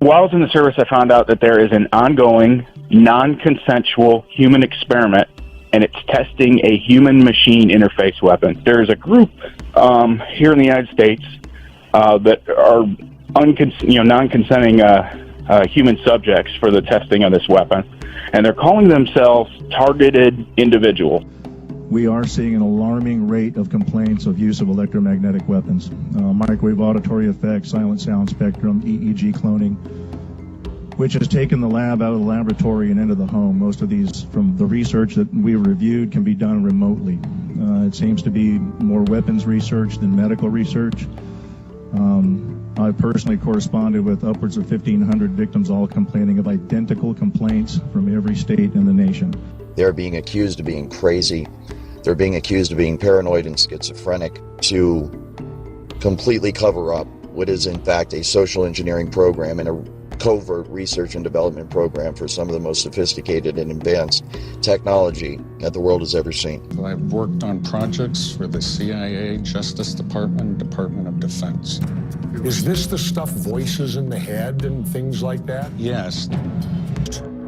While I was in the service, I found out that there is an ongoing, non-consensual human experiment, and it's testing a human-machine interface weapon. There's a group here in the United States that are non-consenting human subjects for the testing of this weapon, and they're calling themselves targeted individuals. We are seeing an alarming rate of complaints of use of electromagnetic weapons, microwave auditory effects, silent sound spectrum, EEG cloning, which has taken the lab out of the laboratory and into the home. Most of these, from the research that we reviewed, can be done remotely. It seems to be more weapons research than medical research. I personally corresponded with upwards of 1,500 victims, all complaining of identical complaints from every state in the nation. They're being accused of being crazy. They're being accused of being paranoid and schizophrenic to completely cover up what is in fact a social engineering program and a covert research and development program for some of the most sophisticated and advanced technology that the world has ever seen. I've worked on projects for the CIA, Justice Department, Department of Defense. Is this the stuff, voices in the head and things like that? Yes.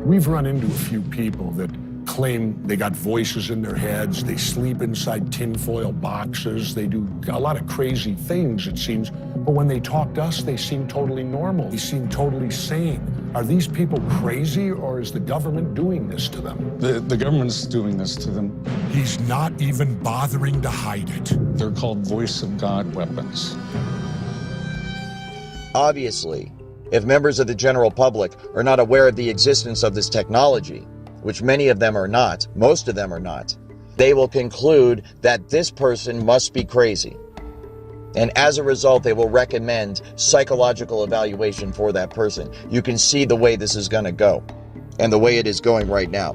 We've run into a few people that claim they got voices in their heads, they sleep inside tinfoil boxes, they do a lot of crazy things, it seems, but when they talk to us, they seem totally normal, they seem totally sane. Are these people crazy, or is the government doing this to them? The government's doing this to them. He's not even bothering to hide it. They're called voice of God weapons. Obviously, if members of the general public are not aware of the existence of this technology, which many of them are not, most of them are not, they will conclude that this person must be crazy. And as a result, they will recommend psychological evaluation for that person. You can see the way this is going to go, and the way it is going right now.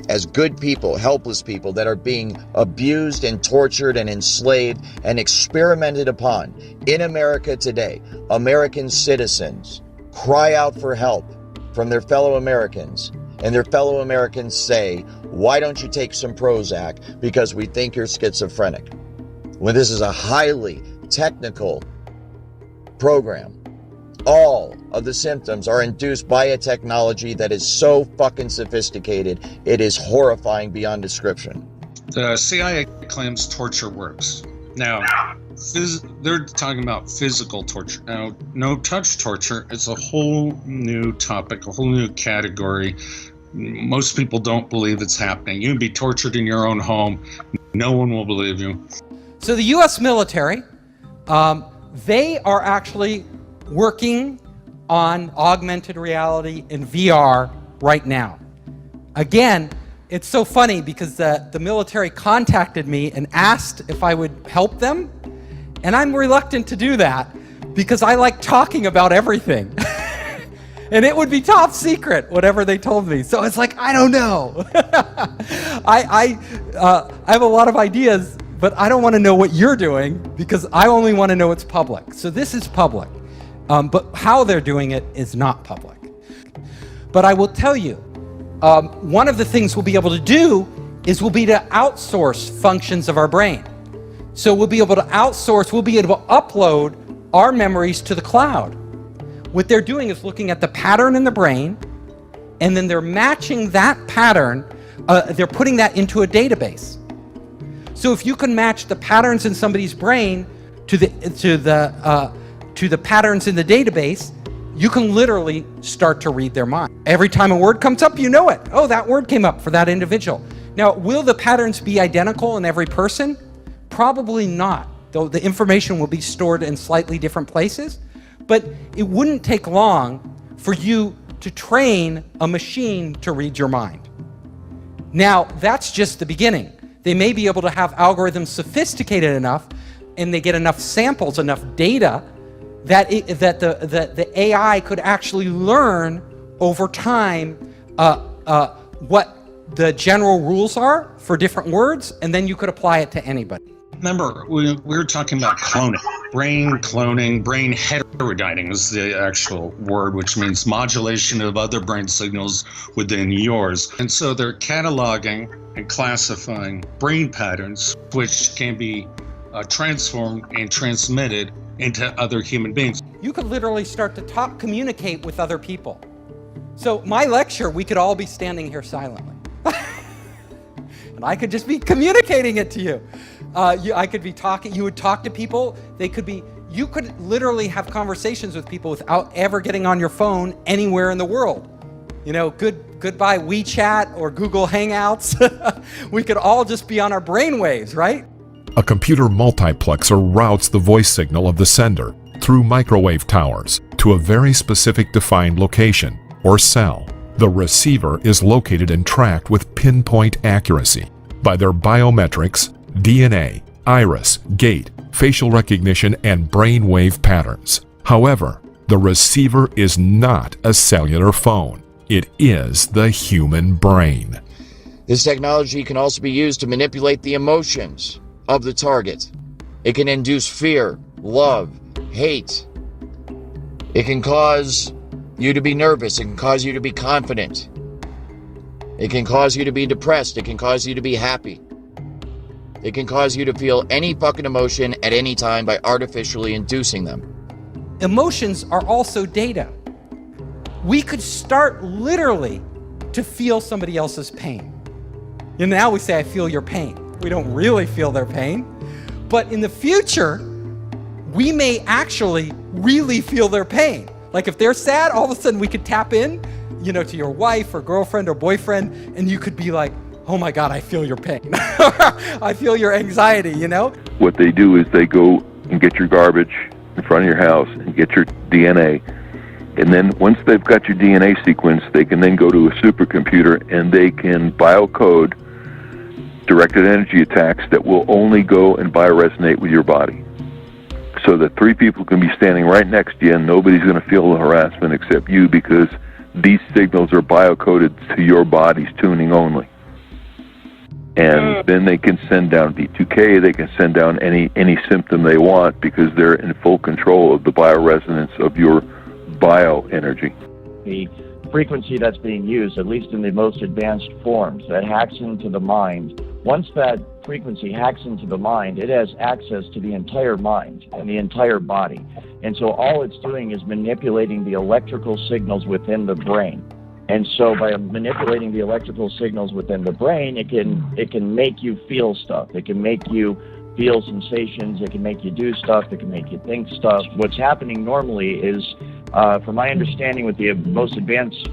As good people, helpless people that are being abused and tortured and enslaved and experimented upon in America today, American citizens cry out for help from their fellow Americans. And their fellow Americans say, why don't you take some Prozac because we think you're schizophrenic? When this is a highly technical program, all of the symptoms are induced by a technology that is so fucking sophisticated, it is horrifying beyond description. The CIA claims torture works. Now, they're talking about physical torture. Now, no touch torture is a whole new topic, a whole new category. Most people don't believe it's happening. You can be tortured in your own home. No one will believe you. So the U.S. military, they are actually working on augmented reality and VR right now. Again, it's so funny because the military contacted me and asked if I would help them. And I'm reluctant to do that because I like talking about everything. And it would be top secret, whatever they told me. So it's like, I don't know. I have a lot of ideas, but I don't want to know what you're doing because I only want to know it's public. So this is public, but how they're doing it is not public. But I will tell you, one of the things we'll be able to do is we'll be to outsource functions of our brain. So we'll be able to outsource, we'll be able to upload our memories to the cloud. What they're doing is looking at the pattern in the brain, and then they're matching that pattern, they're putting that into a database. So if you can match the patterns in somebody's brain to the patterns in the database, you can literally start to read their mind. Every time a word comes up, you know it. Oh, that word came up for that individual. Now, will the patterns be identical in every person? Probably not, though the information will be stored in slightly different places. But it wouldn't take long for you to train a machine to read your mind. Now, that's just the beginning. They may be able to have algorithms sophisticated enough, and they get enough samples, enough data, that the AI could actually learn over time what the general rules are for different words, and then you could apply it to anybody. Remember, we were talking about cloning. Brain cloning, brain heterodyning is the actual word, which means modulation of other brain signals within yours. And so they're cataloging and classifying brain patterns, which can be transformed and transmitted into other human beings. you could literally start to communicate with other people. So my lecture, we could all be standing here silently. And I could just be communicating it to you. I could be talking, you would talk to people, you could literally have conversations with people without ever getting on your phone anywhere in the world. You know, goodbye WeChat or Google Hangouts. We could all just be on our brainwaves, right? A computer multiplexer routes the voice signal of the sender through microwave towers to a very specific defined location, or cell. The receiver is located and tracked with pinpoint accuracy by their biometrics, DNA, iris, gait, facial recognition, and brainwave patterns. However, the receiver is not a cellular phone. It is the human brain. This technology can also be used to manipulate the emotions of the target. It can induce fear, love, hate. It can cause you to be nervous. It can cause you to be confident. It can cause you to be depressed. It can cause you to be happy. It can cause you to feel any fucking emotion at any time by artificially inducing them. Emotions are also data. We could start literally to feel somebody else's pain. And now we say, I feel your pain. We don't really feel their pain. But in the future, we may actually really feel their pain. Like if they're sad, all of a sudden we could tap in, to your wife or girlfriend or boyfriend, and you could be like, oh my God, I feel your pain. I feel your anxiety, What they do is they go and get your garbage in front of your house and get your DNA. And then once they've got your DNA sequence, they can then go to a supercomputer and they can biocode directed energy attacks that will only go and bioresonate with your body. So that three people can be standing right next to you and nobody's going to feel the harassment except you, because these signals are biocoded to your body's tuning only. And then they can send down D2K, they can send down any symptom they want, because they're in full control of the bioresonance of your bioenergy. The frequency that's being used, at least in the most advanced forms, that hacks into the mind. Once that frequency hacks into the mind, it has access to the entire mind and the entire body. And so all it's doing is manipulating the electrical signals within the brain. And so by manipulating the electrical signals within the brain, it can make you feel stuff. It can make you feel sensations. It can make you do stuff. It can make you think stuff. What's happening normally is, from my understanding with the most advanced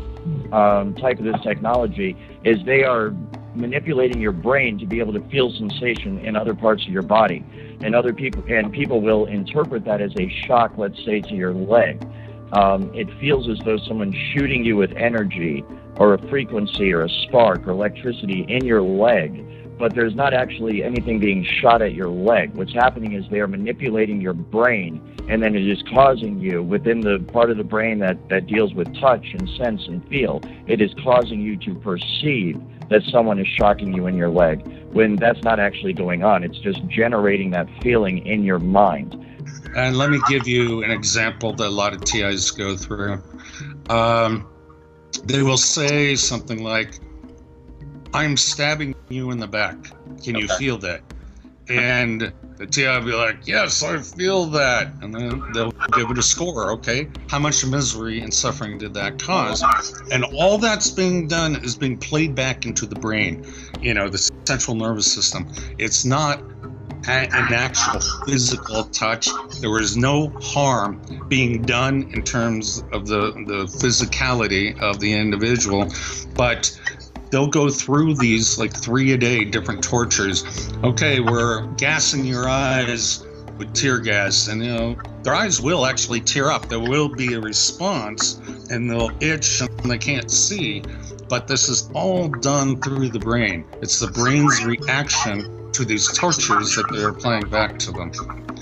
type of this technology, is they are manipulating your brain to be able to feel sensation in other parts of your body. And people will interpret that as a shock, let's say, to your leg. It feels as though someone's shooting you with energy or a frequency or a spark or electricity in your leg, but there's not actually anything being shot at your leg. What's happening is they are manipulating your brain, and then it is causing you, within the part of the brain that deals with touch and sense and feel, it is causing you to perceive that someone is shocking you in your leg, when that's not actually going on. It's just generating that feeling in your mind. And let me give you an example that a lot of TIs go through. They will say something like, I'm stabbing you in the back. Can you feel that? And the TI will be like, yes, I feel that. And then they'll give it a score, okay? How much misery and suffering did that cause? And all that's being done is being played back into the brain, the central nervous system. It's not an actual physical touch. There was no harm being done in terms of the physicality of the individual, but they'll go through these like 3 a day different tortures. Okay, we're gassing your eyes with tear gas, and their eyes will actually tear up. There will be a response, and they'll itch and they can't see. But this is all done through the brain. It's the brain's reaction to these tortures that they're applying back to them.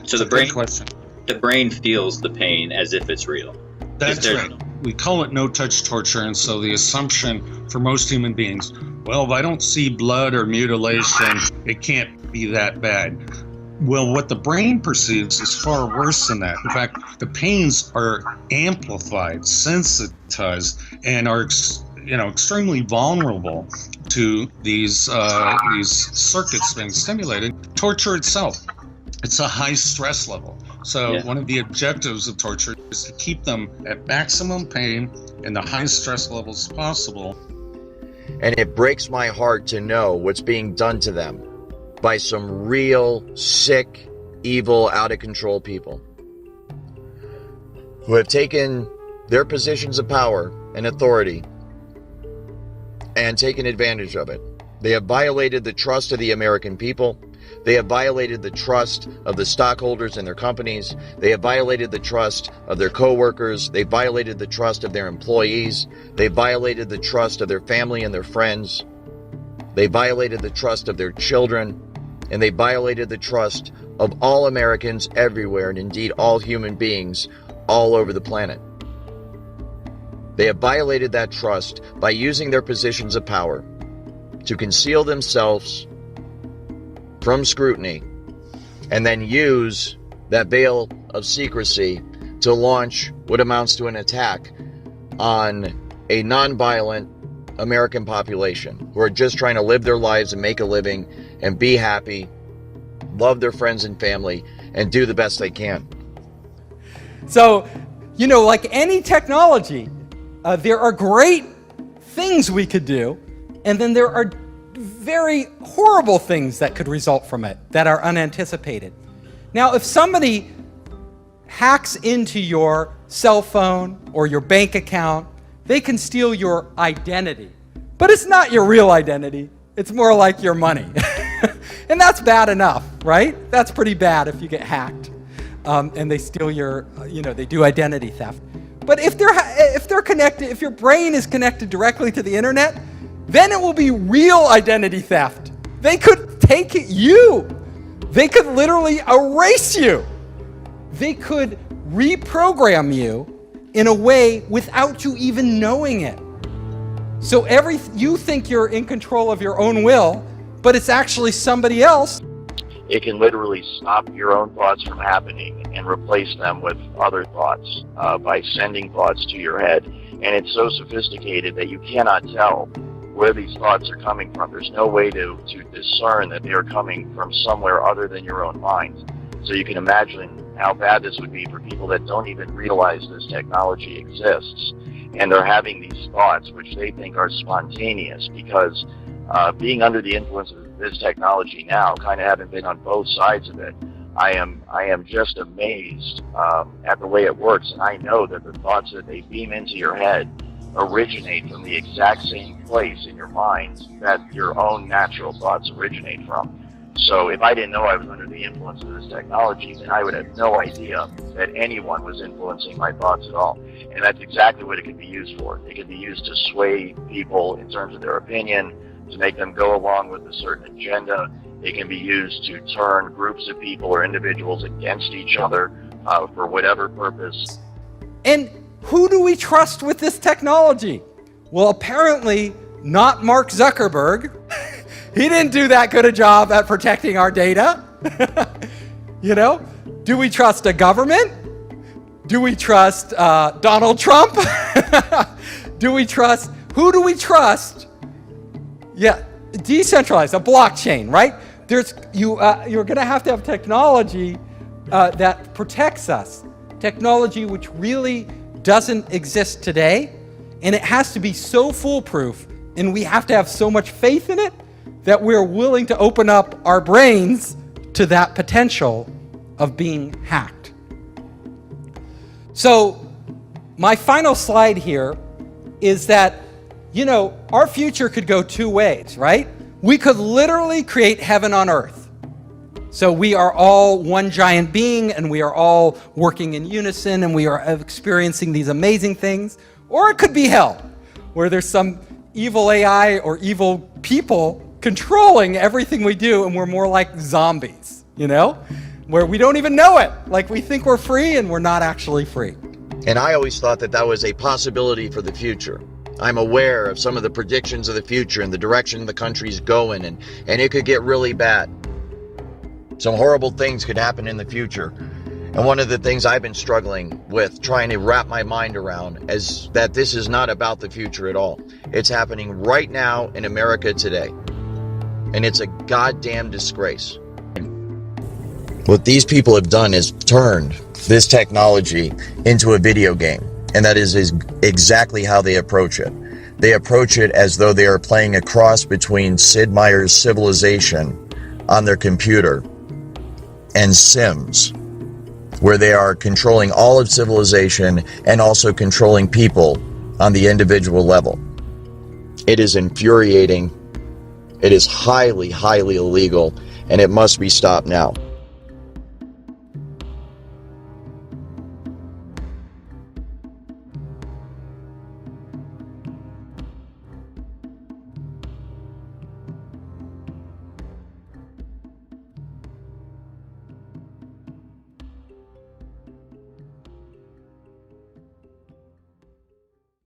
So the brain feels the pain as if it's real. That's right. We call it no-touch torture, and so the assumption for most human beings, well, if I don't see blood or mutilation, it can't be that bad. Well, what the brain perceives is far worse than that. In fact, the pains are amplified, sensitized, and are extremely vulnerable to these circuits being stimulated. Torture itself, it's a high stress level. So one of the objectives of torture is to keep them at maximum pain and the highest stress levels possible. And it breaks my heart to know what's being done to them by some real, sick, evil, out-of-control people who have taken their positions of power and authority and taken advantage of it. They have violated the trust of the American people. They have violated the trust of the stockholders in their companies. They have violated the trust of their co-workers. They violated the trust of their employees. They violated the trust of their family and their friends. They violated the trust of their children. And they violated the trust of all Americans everywhere, and indeed all human beings all over the planet. They have violated that trust by using their positions of power to conceal themselves from scrutiny, and then use that veil of secrecy to launch what amounts to an attack on a nonviolent American population who are just trying to live their lives and make a living and be happy, love their friends and family, and do the best they can. So, like any technology, there are great things we could do, and then there are very horrible things that could result from it that are unanticipated. Now, if somebody hacks into your cell phone or your bank account, they can steal your identity. But it's not your real identity. It's more like your money. And that's bad enough, right? That's pretty bad if you get hacked and they steal your, they do identity theft. But if they're connected, if your brain is connected directly to the internet, then it will be real identity theft. They could take you. They could literally erase you. They could reprogram you in a way without you even knowing it. So you think you're in control of your own will, but it's actually somebody else. It can literally stop your own thoughts from happening and replace them with other thoughts by sending thoughts to your head. And it's so sophisticated that you cannot tell where these thoughts are coming from. There's no way to discern that they are coming from somewhere other than your own mind. So you can imagine how bad this would be for people that don't even realize this technology exists. And they're having these thoughts, which they think are spontaneous, because being under the influence of this technology now, kind of having been on both sides of it, I am just amazed at the way it works. And I know that the thoughts that they beam into your head originate from the exact same place in your mind that your own natural thoughts originate from. So if I didn't know I was under the influence of this technology, then I would have no idea that anyone was influencing my thoughts at all. And that's exactly what it could be used for. It could be used to sway people in terms of their opinion, to make them go along with a certain agenda. It can be used to turn groups of people or individuals against each other for whatever purpose. And who do we trust with this technology? Well, apparently not Mark Zuckerberg. He didn't do that good a job at protecting our data. Do we trust a government? Do we trust Donald Trump? Who do we trust? Yeah, decentralized, a blockchain, right? You're going to have technology that protects us. Technology which really doesn't exist today, and it has to be so foolproof, and we have to have so much faith in it that we're willing to open up our brains to that potential of being hacked. So my final slide here is that, our future could go two ways, right? We could literally create heaven on earth. So we are all one giant being, and we are all working in unison, and we are experiencing these amazing things. Or it could be hell, where there's some evil AI or evil people controlling everything we do, and we're more like zombies, where we don't even know it. Like, we think we're free, and we're not actually free. And I always thought that was a possibility for the future. I'm aware of some of the predictions of the future and the direction the country's going, and it could get really bad. Some horrible things could happen in the future. And one of the things I've been struggling with, trying to wrap my mind around, is that this is not about the future at all. It's happening right now in America today. And it's a goddamn disgrace. What these people have done is turned this technology into a video game, and that is exactly how they approach it. They approach it as though they are playing a cross between Sid Meier's Civilization on their computer and Sims, where they are controlling all of civilization and also controlling people on the individual level. It is infuriating. It is highly, highly illegal, and it must be stopped now.